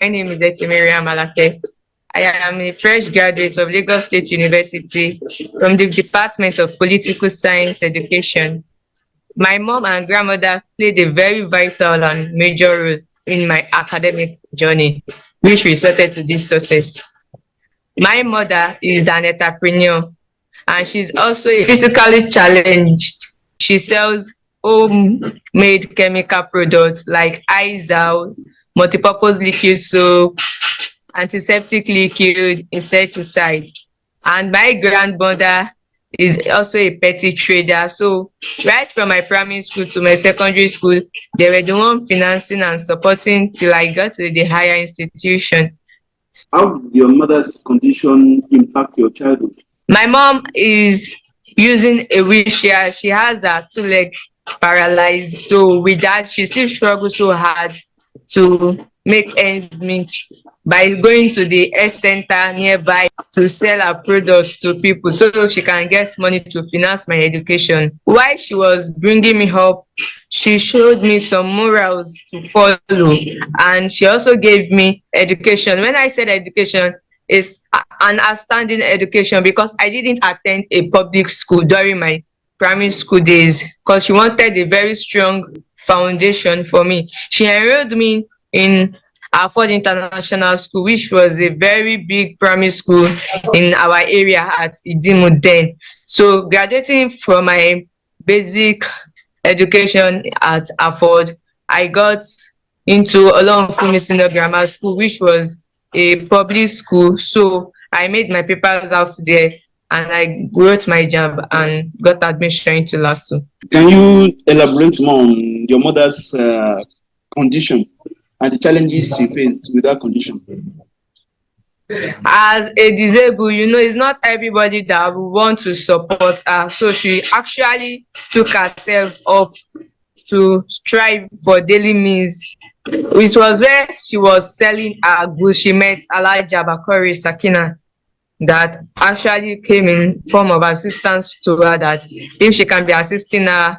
My name is Mariam Etti. I am a fresh graduate of Lagos State University from the Department of Political Science Education. My mom and grandmother played a very vital and major role in my academic journey, which resulted to this success. My mother is an entrepreneur and she's also a physically challenged. She sells homemade chemical products like Izal, multipurpose liquid soap, antiseptic liquid, insecticide. And my grandmother is also a petty trader. So right from my primary school to my secondary school, they were the one financing and supporting till I got to the higher institution. How did your mother's condition impact your childhood? My mom is using a wheelchair. She has her two leg paralyzed. So with that, she still struggles so hard to make ends meet by going to the health center nearby to sell her products to people so she can get money to finance my education. While she was bringing me up, she showed me some morals to follow and she also gave me education. When I said education, it's an outstanding education because I didn't attend a public school during my primary school days because she wanted a very strong foundation for me. She enrolled me in Afford International School, which was a very big primary school in our area at Idimu then. So graduating from my basic education at Afford, I got into Olonfumi Senior Grammar School, which was a public school. So I made my papers out there and I wrote my job and got admission into LASU. Can you elaborate more on your mother's condition and the challenges she faced with that condition? As a disabled, it's not everybody that will want to support her. So she actually took herself up to strive for daily means. It was where she was selling her goods. She met Alaja Bakori Sakina that actually came in form of assistance to her, that if she can be assisting her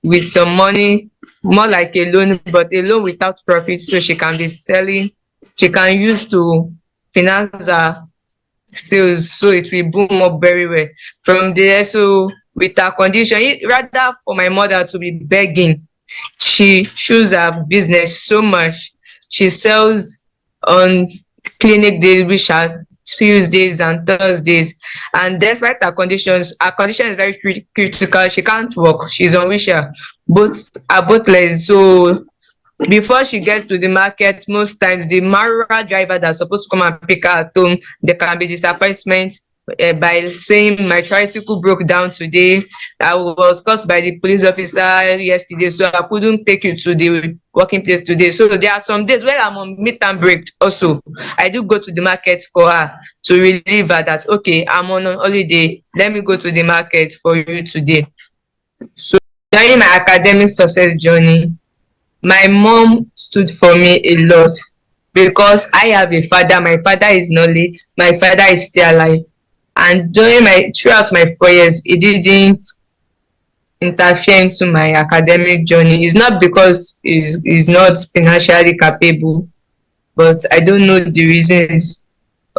with some money, more like a loan, but a loan without profit, so she can be selling, she can use to finance her sales, so it will boom up very well from there. So with her condition, rather for my mother to be begging, she shows her business so much. She sells on clinic days, which are Tuesdays and Thursdays, and despite her condition is very critical. She can't walk, she's on wheelchair, both are both legs. So before she gets to the market, most times the Mara driver that's supposed to come and pick her at home, there can be disappointment by saying my tricycle broke down today. I was caught by the police officer yesterday, so I couldn't take you to the working place today. So there are some days where I'm on meet and break. Also, I do go to the market for her to relieve her that okay, I'm on a holiday. Let me go to the market for you today. So during my academic success journey, my mom stood for me a lot because I have a father. My father is not late. My father is still alive. And throughout my 4 years, it didn't interfere into my academic journey. It's not because he's not financially capable, but I don't know the reasons.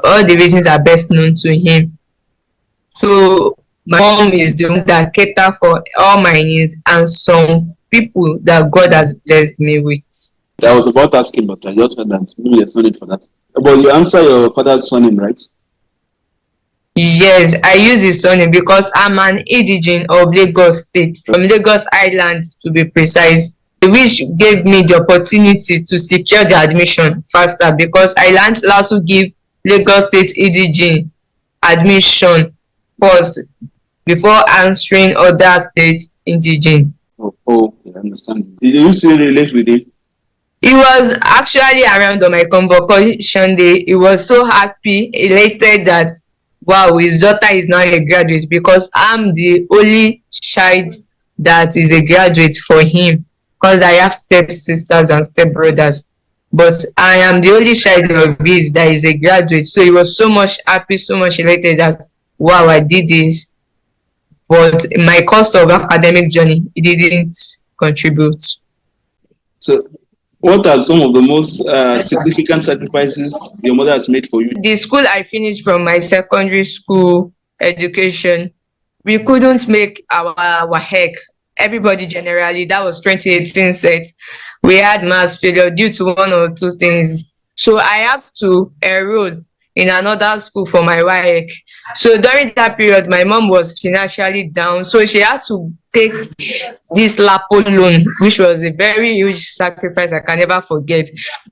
All the reasons are best known to him. So my mom is the one that cater for all my needs and some people that God has blessed me with. I was about asking, but I just heard that maybe there's no need for that. But you answer your father's surname, right? Yes, I use his surname because I'm an indigene of Lagos State, from Lagos Island to be precise, which gave me the opportunity to secure the admission faster because I learned LASU give Lagos State indigene admission first before answering other states indigene. Oh, I understand. Did you still relate with him? He was actually around on my convocation day. He was so happy, elated that wow, his daughter is now a graduate because I'm the only child that is a graduate for him because I have step sisters and step brothers. But I am the only child of his that is a graduate. So he was so much happy, so much elated that wow, I did this. But in my course of academic journey, it didn't contribute. So What are some of the most significant sacrifices your mother has made for you? The school I finished from my secondary school education, we couldn't make our heck. Everybody generally, that was 2018 set. We had mass failure due to one or two things. So I have to enroll in another school for my WAEC. So during that period, my mom was financially down. So she had to take this LAPO loan, which was a very huge sacrifice I can never forget.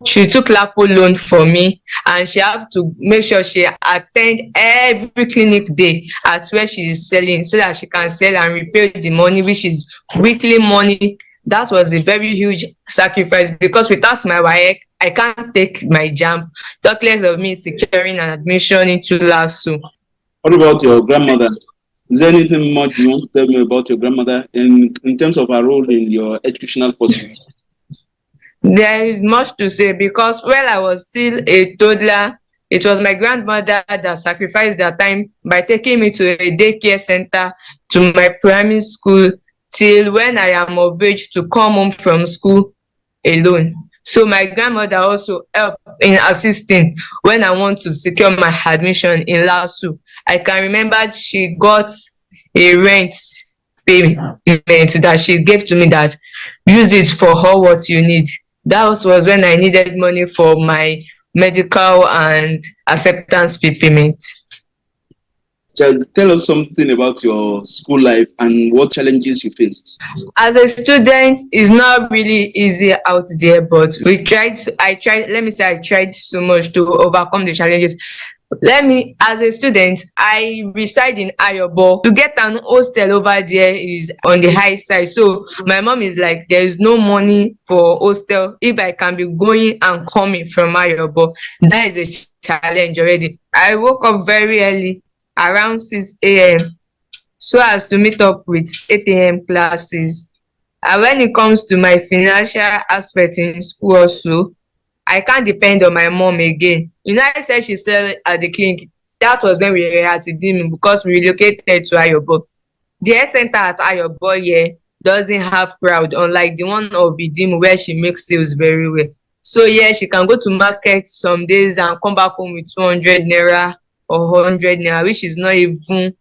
She took LAPO loan for me, and she have to make sure she attend every clinic day at where she is selling, so that she can sell and repay the money, which is weekly money. That was a very huge sacrifice, because without my WAEC, I can't take my JAMB, talk less of me securing an admission into LASU. What about your grandmother? Is there anything more you want to tell me about your grandmother in terms of her role in your educational pursuit? There is much to say, because while I was still a toddler, it was my grandmother that sacrificed their time by taking me to a daycare center, to my primary school, till when I am of age to come home from school alone. So my grandmother also helped in assisting when I want to secure my admission in LASU. I can remember she got a rent payment that she gave to me, that use it for all what you need. That was when I needed money for my medical and acceptance fee payment. Tell us something about your school life and what challenges you faced. As a student, it's not really easy out there, but I tried so much to overcome the challenges. As a student, I reside in Ayobo. To get an hostel over there is on the high side. So my mom is like, there is no money for hostel if I can be going and coming from Ayobo. That is a challenge already. I woke up very early, around 6 a.m., so as to meet up with 8 a.m. classes. And when it comes to my financial aspect in school also, I can't depend on my mom again. I said she sell at the clinic. That was when we were at Idimu, because we relocated to Ayobo. The health center at Ayobo here doesn't have crowd, unlike the one of Idimu where she makes sales very well. So yeah, she can go to market some days and come back home with 200 naira or 100 naira, which is not even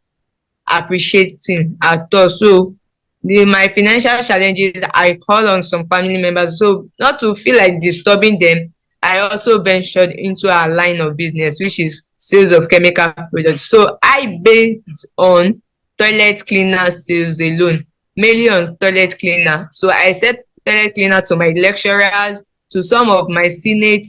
appreciating at all. So my financial challenges, I call on some family members. So not to feel like disturbing them, I also ventured into a line of business, which is sales of chemical products. So I based on toilet cleaner sales alone, mainly on toilet cleaner. So I said toilet cleaner to my lecturers, to some of my senate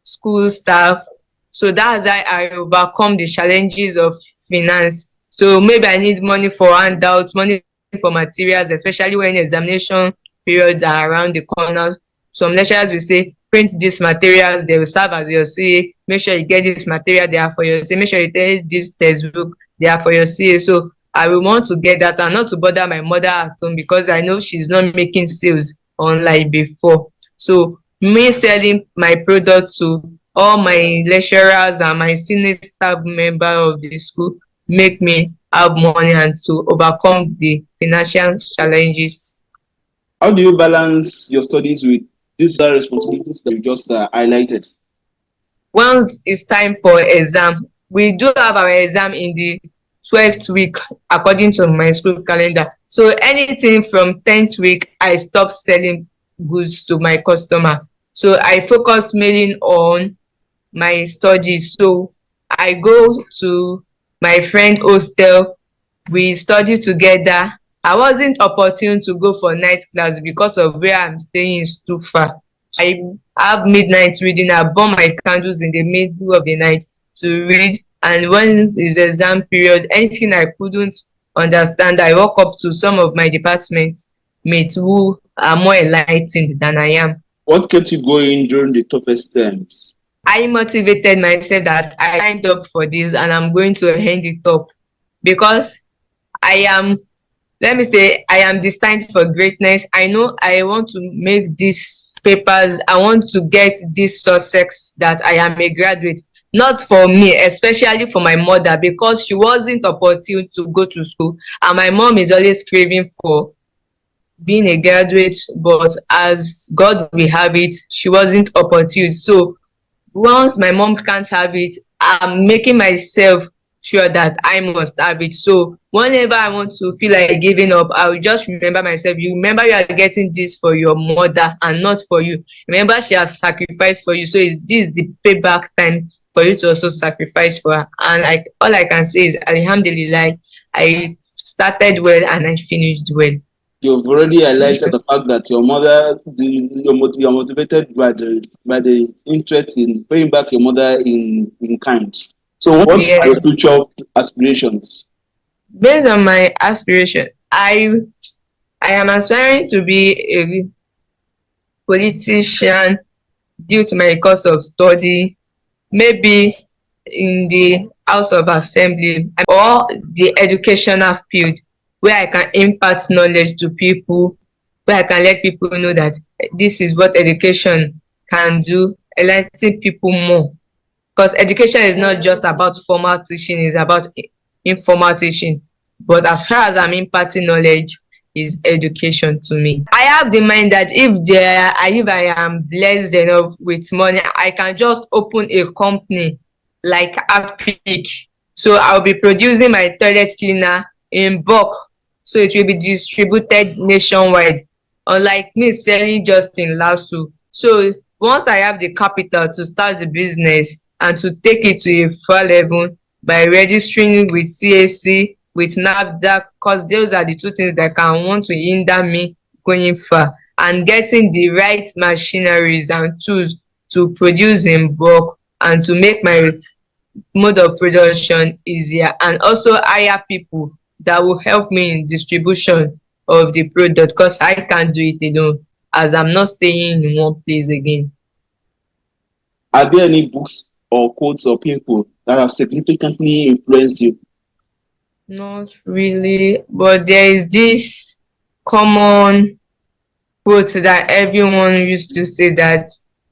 school staff. So that's how I overcome the challenges of finance. So maybe I need money for handouts, money for materials, especially when examination periods are around the corner. Some lecturers will say, print these materials, they will serve as your CA. Make sure you get this material, they are for your CA. Make sure you take this textbook, they are for your CA. So I will want to get that, and not to bother my mother at home, because I know she's not making sales online before. So me selling my product to all my lecturers and my senior staff member of the school make me have money and to overcome the financial challenges. How do you balance your studies with these other responsibilities that you just highlighted? Once it's time for exam, we do have our exam in the 12th week according to my school calendar. So anything from 10th week, I stop selling goods to my customer. So I focus mainly on my studies. So I go to my friend hostel, we study together. I wasn't opportune to go for night class because of where I'm staying is too far. I have midnight reading. I burn my candles in the middle of the night to read. And when it's exam period, anything I couldn't understand, I walk up to some of my department mates who are more enlightened than I am. What kept you going during the toughest times? I motivated myself that I signed up for this and I'm going to end it up, because I am, let me say, I am destined for greatness. I know I want to make these papers. I want to get this success that I am a graduate. Not for me, especially for my mother, because she wasn't opportune to go to school. And my mom is always craving for being a graduate, but as God will have it, she wasn't opportune. So once my mom can't have it, I'm making myself sure that I must have it. So whenever I want to feel like giving up, I will just remember myself. You remember you are getting this for your mother and not for you. Remember she has sacrificed for you. So is this the payback time for you to also sacrifice for her? And all I can say is Alhamdulillah, I started well and I finished well. You've already highlighted the fact that your mother, you're motivated by the interest in paying back your mother in kind. So, what are your Yes. future aspirations? Based on my aspiration, I am aspiring to be a politician due to my course of study, maybe in the House of Assembly or the educational field where I can impart knowledge to people, where I can let people know that this is what education can do, enlightening people more. Because education is not just about formal teaching, it's about informal teaching. But as far as I'm imparting knowledge, is education to me. I have the mind that if I am blessed enough with money, I can just open a company like Apic. So I'll be producing my toilet cleaner in bulk. So it will be distributed nationwide. Unlike me selling just in LASU. So once I have the capital to start the business and to take it to a far level by registering with CAC, with NAFDAC, because those are the two things that can want to hinder me going far, and getting the right machineries and tools to produce in bulk and to make my mode of production easier, and also hire people that will help me in distribution of the product, because I can't do it alone as I'm not staying in one place again. Are there any books or quotes or people that have significantly influenced you? Not really, but there is this common quote that everyone used to say that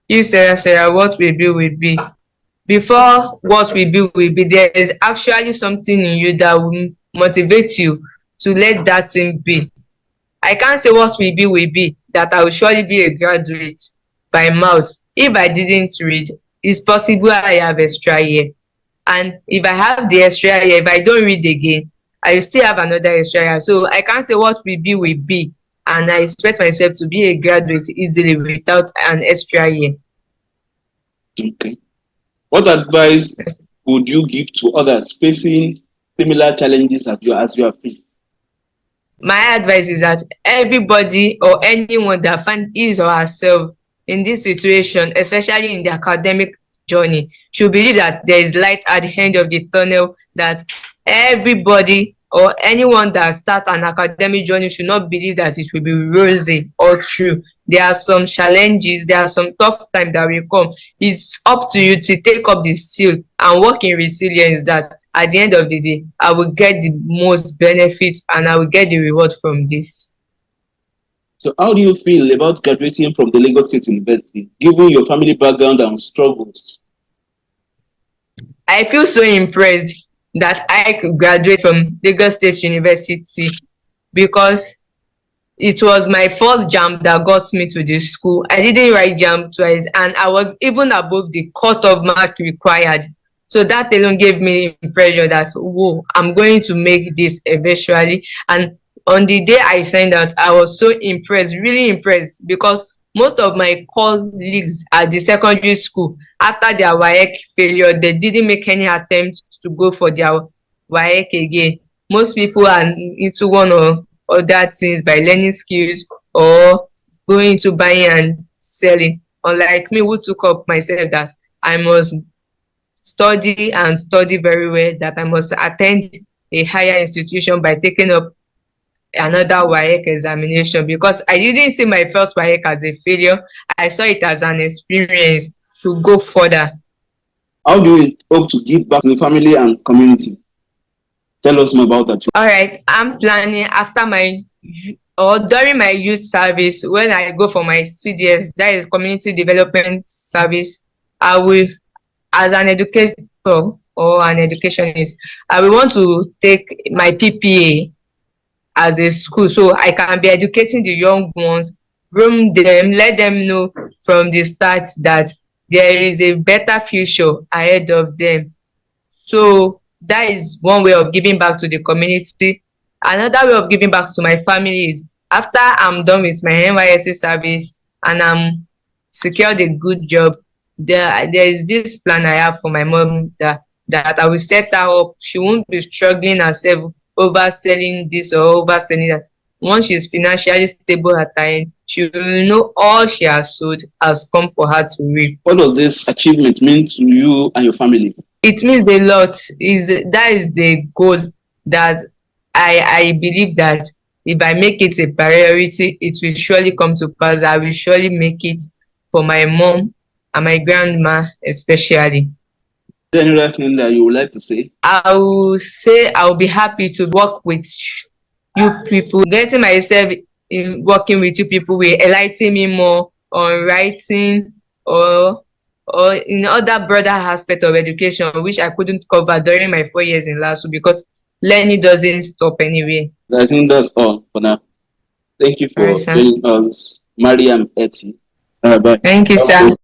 you Sarah, what will be. Before what will be, there is actually something in you that will motivate you to let that thing be. I can't say what will be that I will surely be a graduate by mouth. If I didn't read, it's possible I have extra year. And if I have the extra year, if I don't read again, I will still have another extra year. So I can't say what will be. And I expect myself to be a graduate easily without an extra year. Okay. What advice would you give to others facing similar challenges as you have faced? My advice is that everybody or anyone that finds his or herself in this situation, especially in the academic journey, should believe that there is light at the end of the tunnel, that everybody or anyone that starts an academic journey should not believe that it will be rosy or true. There are some challenges, there are some tough times that will come. It's up to you to take up the skill and work in resilience, that at the end of the day, I will get the most benefit and I will get the reward from this. So, how do you feel about graduating from the Lagos State University, given your family background and struggles? I feel so impressed that I could graduate from Lagos State University, because it was my first JAMB that got me to the school. I didn't write JAMB twice, and I was even above the cut-off mark required. So that alone gave me impression that, whoa, I'm going to make this eventually. And on the day I signed out, I was so impressed, really impressed, because most of my colleagues at the secondary school, after their WAEC failure, they didn't make any attempt to go for their WAEC again. Most people are into one or other things by learning skills or going into buying and selling. Unlike me, who took up myself that I must study and study very well, that I must attend a higher institution by taking up another WAEC examination, because I didn't see my first WAEC as a failure. I saw it as an experience to go further. How do you hope to give back to the family and community? Tell us more about that. All right, I'm planning after my or during my youth service, when I go for my CDS, that is community development service, I will, as an educator or an educationist, I will want to take my PPA as a school, so I can be educating the young ones, groom them, let them know from the start that there is a better future ahead of them. So that is one way of giving back to the community. Another way of giving back to my family is after I'm done with my NYSC service and I'm secured a good job, there is this plan I have for my mom that I will set her up. She won't be struggling herself over selling this or over selling that. Once she's financially stable at her end, she will know all she has sold has come for her to reap. What does this achievement mean to you and your family? It means a lot. That is the goal that I believe that if I make it a priority, it will surely come to pass. I will surely make it for my mom and my grandma especially. Is there any other thing that you would like to say? I will say I will be happy to work with you people. Getting myself in working with you people will enlighten me more on writing or in other broader aspect of education which I couldn't cover during my 4 years in LASU, because learning doesn't stop anywhere. I think that's all for now. Thank you All right, for sir. joining us, Mariam Etti. Bye. Thank you, sir.